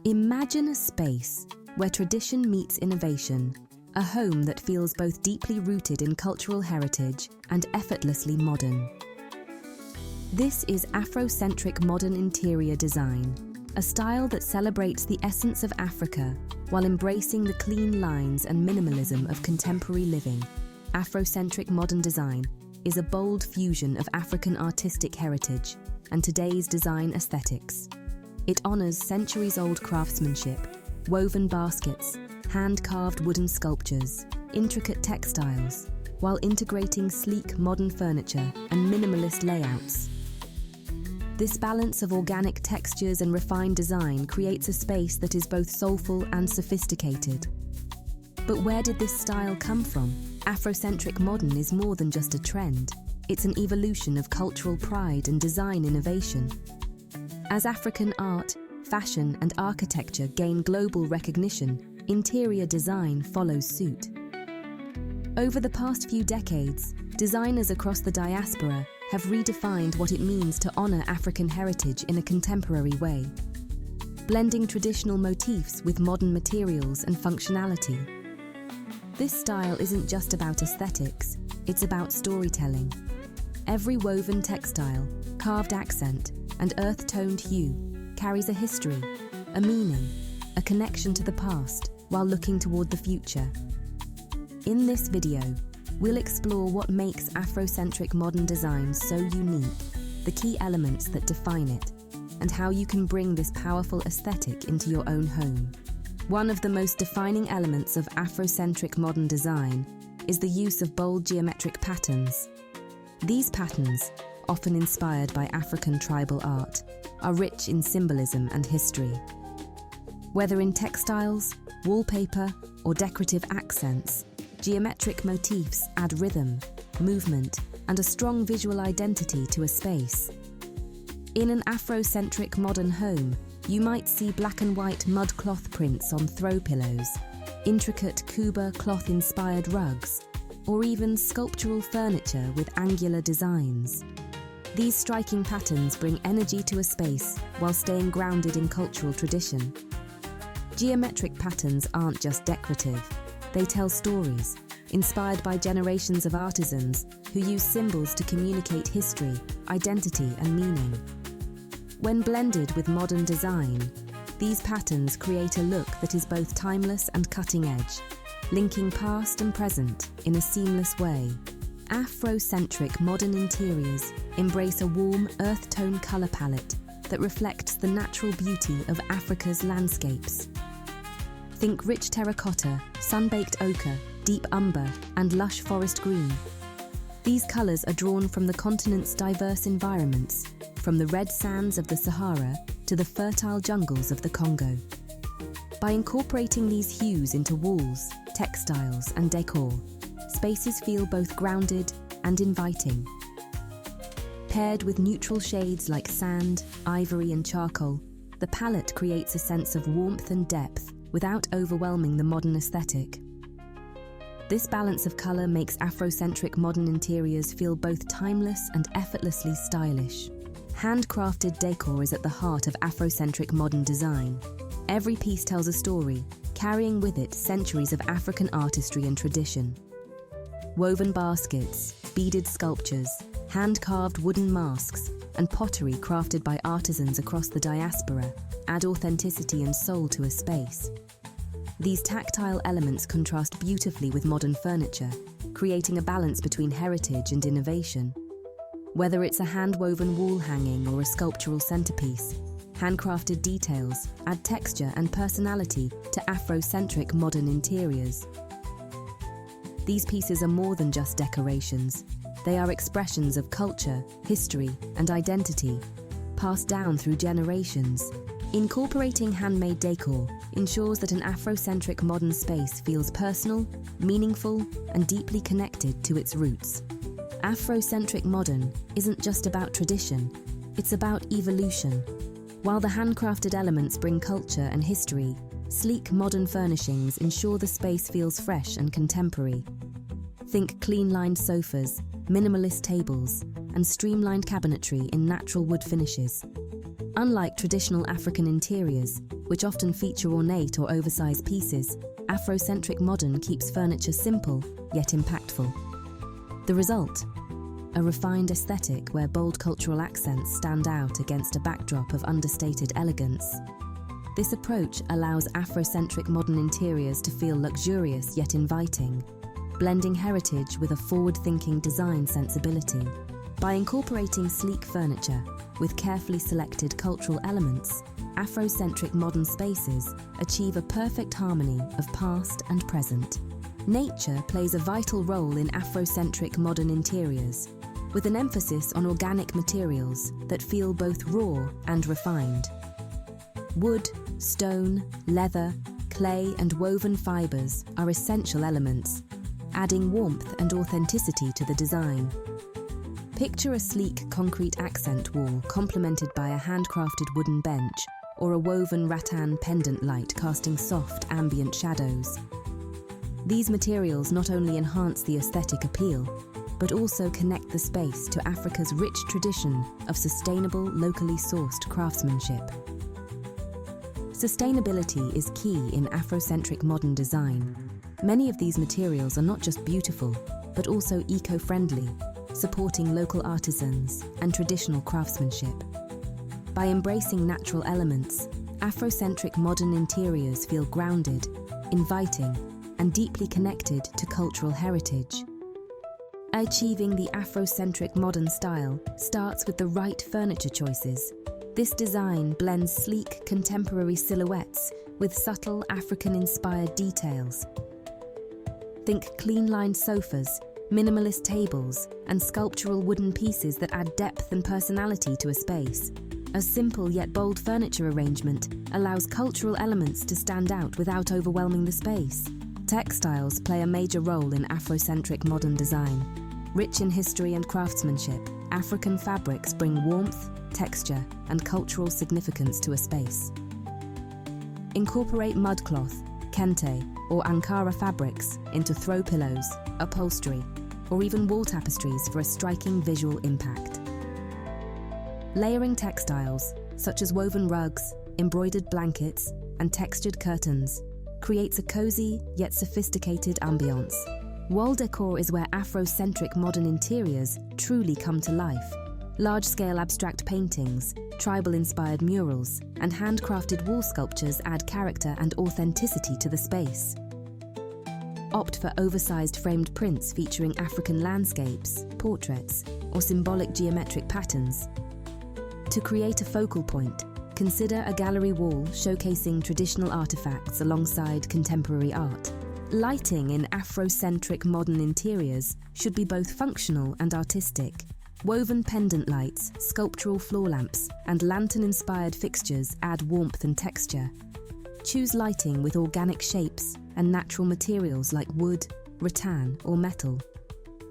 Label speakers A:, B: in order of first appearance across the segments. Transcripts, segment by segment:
A: Imagine a space where tradition meets innovation, a home that feels both deeply rooted in cultural heritage and effortlessly modern. This is Afrocentric Modern Interior Design, a style that celebrates the essence of Africa while embracing the clean lines and minimalism of contemporary living. Afrocentric Modern Design is a bold fusion of African artistic heritage and today's design aesthetics. It honors centuries-old craftsmanship, woven baskets, hand-carved wooden sculptures, intricate textiles, while integrating sleek modern furniture and minimalist layouts. This balance of organic textures and refined design creates a space that is both soulful and sophisticated. But where did this style come from? Afrocentric modern is more than just a trend. It's an evolution of cultural pride and design innovation. As African art, fashion, and architecture gain global recognition, interior design follows suit. Over the past few decades, designers across the diaspora have redefined what it means to honor African heritage in a contemporary way, blending traditional motifs with modern materials and functionality. This style isn't just about aesthetics, it's about storytelling. Every woven textile, carved accent, and earth-toned hue carries a history, a meaning, a connection to the past while looking toward the future. In this video, we'll explore what makes Afrocentric modern design so unique, the key elements that define it, and how you can bring this powerful aesthetic into your own home. One of the most defining elements of Afrocentric modern design is the use of bold geometric patterns. These patterns, often inspired by African tribal art, are rich in symbolism and history. Whether in textiles, wallpaper, or decorative accents, geometric motifs add rhythm, movement, and a strong visual identity to a space. In an Afrocentric modern home, you might see black and white mud cloth prints on throw pillows, intricate Kuba cloth-inspired rugs, or even sculptural furniture with angular designs. These striking patterns bring energy to a space while staying grounded in cultural tradition. Geometric patterns aren't just decorative, they tell stories, inspired by generations of artisans who use symbols to communicate history, identity, and meaning. When blended with modern design, these patterns create a look that is both timeless and cutting edge, linking past and present in a seamless way. Afrocentric modern interiors embrace a warm, earth-tone color palette that reflects the natural beauty of Africa's landscapes. Think rich terracotta, sun-baked ochre, deep umber, and lush forest green. These colors are drawn from the continent's diverse environments, from the red sands of the Sahara to the fertile jungles of the Congo. By incorporating these hues into walls, textiles, and decor, spaces feel both grounded and inviting. Paired with neutral shades like sand, ivory, and charcoal, the palette creates a sense of warmth and depth without overwhelming the modern aesthetic. This balance of color makes Afrocentric modern interiors feel both timeless and effortlessly stylish. Handcrafted decor is at the heart of Afrocentric modern design. Every piece tells a story, carrying with it centuries of African artistry and tradition. Woven baskets, beaded sculptures, hand-carved wooden masks, and pottery crafted by artisans across the diaspora add authenticity and soul to a space. These tactile elements contrast beautifully with modern furniture, creating a balance between heritage and innovation. Whether it's a hand-woven wall hanging or a sculptural centerpiece, handcrafted details add texture and personality to Afrocentric modern interiors. These pieces are more than just decorations. They are expressions of culture, history, and identity, passed down through generations. Incorporating handmade decor ensures that an Afrocentric modern space feels personal, meaningful, and deeply connected to its roots. Afrocentric modern isn't just about tradition, it's about evolution. While the handcrafted elements bring culture and history, sleek modern furnishings ensure the space feels fresh and contemporary. Think clean-lined sofas, minimalist tables, and streamlined cabinetry in natural wood finishes. Unlike traditional African interiors, which often feature ornate or oversized pieces, Afrocentric Modern keeps furniture simple yet impactful. The result? A refined aesthetic where bold cultural accents stand out against a backdrop of understated elegance. This approach allows Afrocentric modern interiors to feel luxurious yet inviting, blending heritage with a forward-thinking design sensibility. By incorporating sleek furniture with carefully selected cultural elements, Afrocentric modern spaces achieve a perfect harmony of past and present. Nature plays a vital role in Afrocentric modern interiors, with an emphasis on organic materials that feel both raw and refined. Wood, stone, leather, clay, and woven fibers are essential elements, adding warmth and authenticity to the design. Picture a sleek concrete accent wall complemented by a handcrafted wooden bench or a woven rattan pendant light casting soft ambient shadows. These materials not only enhance the aesthetic appeal, but also connect the space to Africa's rich tradition of sustainable, locally sourced craftsmanship. Sustainability is key in Afrocentric modern design. Many of these materials are not just beautiful, but also eco-friendly, supporting local artisans and traditional craftsmanship. By embracing natural elements, Afrocentric modern interiors feel grounded, inviting, and deeply connected to cultural heritage. Achieving the Afrocentric modern style starts with the right furniture choices. This design blends sleek contemporary silhouettes with subtle African-inspired details. Think clean-lined sofas, minimalist tables, and sculptural wooden pieces that add depth and personality to a space. A simple yet bold furniture arrangement allows cultural elements to stand out without overwhelming the space. Textiles play a major role in Afrocentric modern design. Rich in history and craftsmanship, African fabrics bring warmth, texture, and cultural significance to a space. Incorporate mudcloth, kente, or Ankara fabrics into throw pillows, upholstery, or even wall tapestries for a striking visual impact. Layering textiles, such as woven rugs, embroidered blankets, and textured curtains, creates a cozy yet sophisticated ambiance. Wall decor is where Afrocentric modern interiors truly come to life. Large-scale abstract paintings, tribal-inspired murals, and handcrafted wall sculptures add character and authenticity to the space. Opt for oversized framed prints featuring African landscapes, portraits, or symbolic geometric patterns. To create a focal point, consider a gallery wall showcasing traditional artifacts alongside contemporary art. Lighting in Afrocentric modern interiors should be both functional and artistic. Woven pendant lights, sculptural floor lamps, and lantern-inspired fixtures add warmth and texture. Choose lighting with organic shapes and natural materials like wood, rattan, or metal.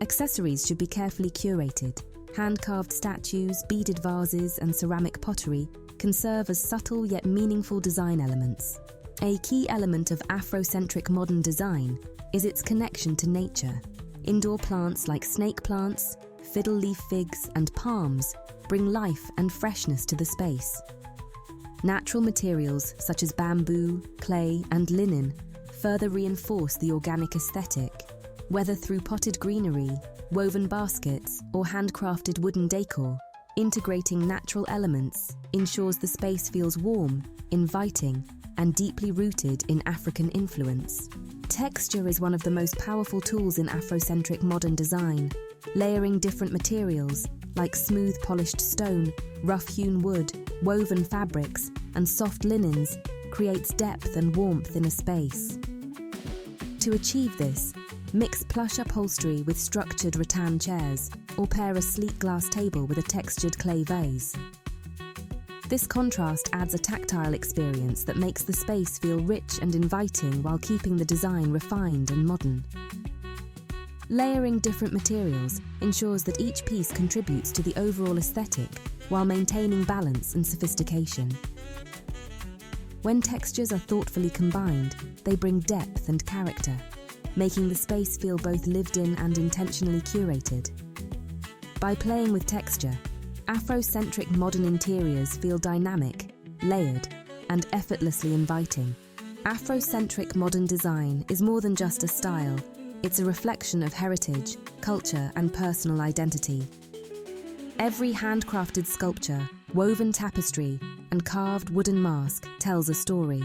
A: Accessories should be carefully curated. Hand-carved statues, beaded vases, and ceramic pottery can serve as subtle yet meaningful design elements. A key element of Afrocentric modern design is its connection to nature. Indoor plants like snake plants, fiddle leaf figs, and palms bring life and freshness to the space. Natural materials such as bamboo, clay, and linen further reinforce the organic aesthetic, whether through potted greenery, woven baskets, or handcrafted wooden decor. Integrating natural elements ensures the space feels warm, inviting, and deeply rooted in African influence. Texture is one of the most powerful tools in Afrocentric modern design. Layering different materials, like smooth polished stone, rough-hewn wood, woven fabrics, and soft linens, creates depth and warmth in a space. To achieve this, mix plush upholstery with structured rattan chairs, or pair a sleek glass table with a textured clay vase. This contrast adds a tactile experience that makes the space feel rich and inviting while keeping the design refined and modern. Layering different materials ensures that each piece contributes to the overall aesthetic while maintaining balance and sophistication. When textures are thoughtfully combined, they bring depth and character, making the space feel both lived in and intentionally curated. By playing with texture, Afrocentric modern interiors feel dynamic, layered, and effortlessly inviting. Afrocentric modern design is more than just a style. It's a reflection of heritage, culture, and personal identity. Every handcrafted sculpture, woven tapestry, and carved wooden mask tells a story.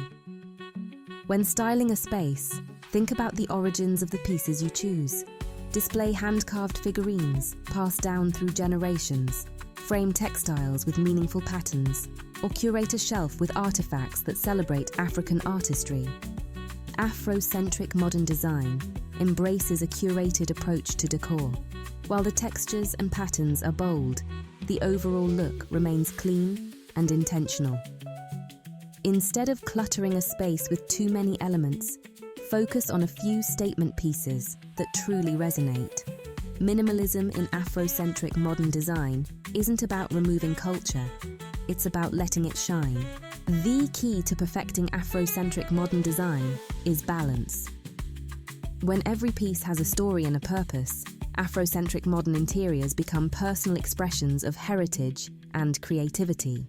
A: When styling a space, think about the origins of the pieces you choose. Display hand-carved figurines passed down through generations, frame textiles with meaningful patterns, or curate a shelf with artifacts that celebrate African artistry. Afrocentric modern design embraces a curated approach to decor. While the textures and patterns are bold, the overall look remains clean and intentional. Instead of cluttering a space with too many elements, focus on a few statement pieces that truly resonate. Minimalism in Afrocentric modern design isn't about removing culture, it's about letting it shine. The key to perfecting Afrocentric modern design is balance. When every piece has a story and a purpose, Afrocentric modern interiors become personal expressions of heritage and creativity.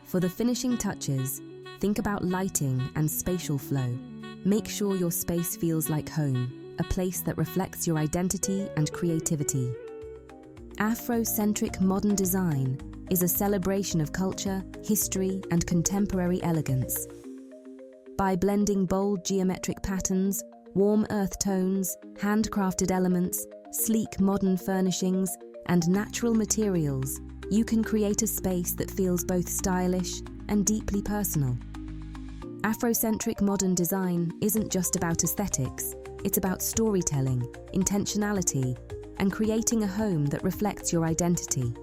A: For the finishing touches, think about lighting and spatial flow. Make sure your space feels like home, a place that reflects your identity and creativity. Afrocentric modern design is a celebration of culture, history, and contemporary elegance. By blending bold geometric patterns, warm earth tones, handcrafted elements, sleek modern furnishings, and natural materials, you can create a space that feels both stylish and deeply personal. Afrocentric modern design isn't just about aesthetics, it's about storytelling, intentionality, and creating a home that reflects your identity.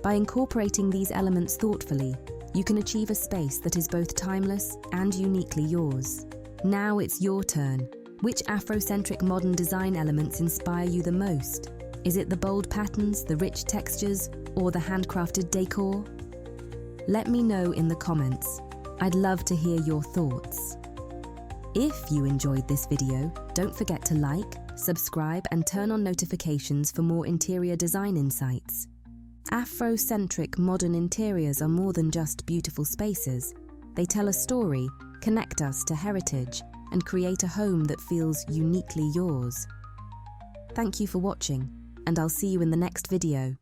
A: By incorporating these elements thoughtfully, you can achieve a space that is both timeless and uniquely yours. Now it's your turn. Which Afrocentric modern design elements inspire you the most? Is it the bold patterns, the rich textures, or the handcrafted decor? Let me know in the comments. I'd love to hear your thoughts. If you enjoyed this video, don't forget to like, subscribe, and turn on notifications for more interior design insights. Afrocentric modern interiors are more than just beautiful spaces. They tell a story, connect us to heritage, and create a home that feels uniquely yours. Thank you for watching, and I'll see you in the next video.